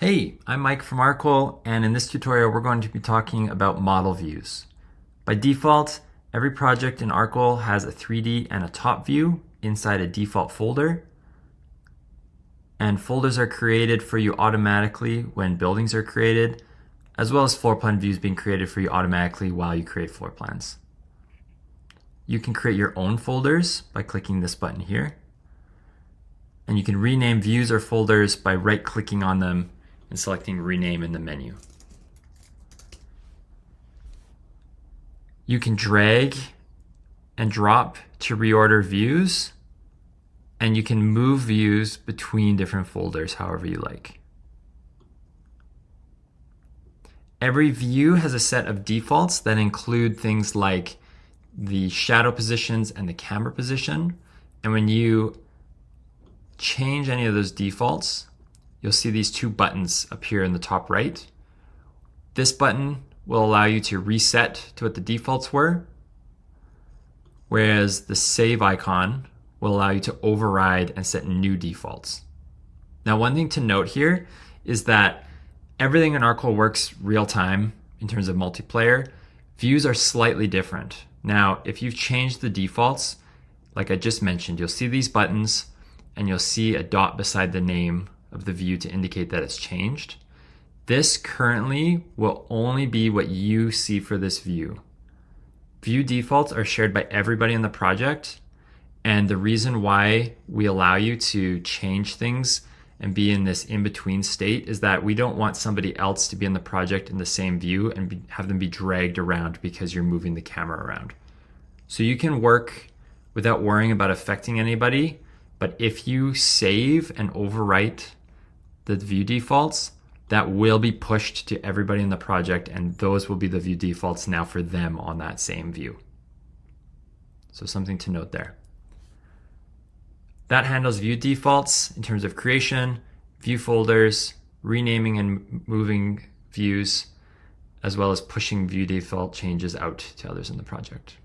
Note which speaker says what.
Speaker 1: Hey, I'm Mike from Arcol, and in this tutorial we're going to be talking about model views. By default, every project in Arcol has a 3D and a top view inside a default folder. And folders are created for you automatically when buildings are created, as well as floor plan views being created for you automatically while you create floor plans. You can create your own folders by clicking this button here. And you can rename views or folders by right-clicking on them and selecting Rename in the menu. You can drag and drop to reorder views, and you can move views between different folders however you like. Every view has a set of defaults that include things like the shadow positions and the camera position. And when you change any of those defaults, you'll see these two buttons appear in the top right. This button will allow you to reset to what the defaults were, whereas the save icon will allow you to override and set new defaults. Now, one thing to note here is that everything in Arcol works real time in terms of multiplayer. Views are slightly different. Now, if you've changed the defaults, like I just mentioned, you'll see these buttons and you'll see a dot beside the name of the view to indicate that it's changed. This currently will only be what you see for this view. View defaults are shared by everybody in the project, and the reason why we allow you to change things and be in this in-between state is that we don't want somebody else to be in the project in the same view and have them be dragged around because you're moving the camera around. So you can work without worrying about affecting anybody, but if you save and overwrite the view defaults, that will be pushed to everybody in the project, and those will be the view defaults now for them on that same view. So something to note there. That handles view defaults in terms of creation, view folders, renaming and moving views, as well as pushing view default changes out to others in the project.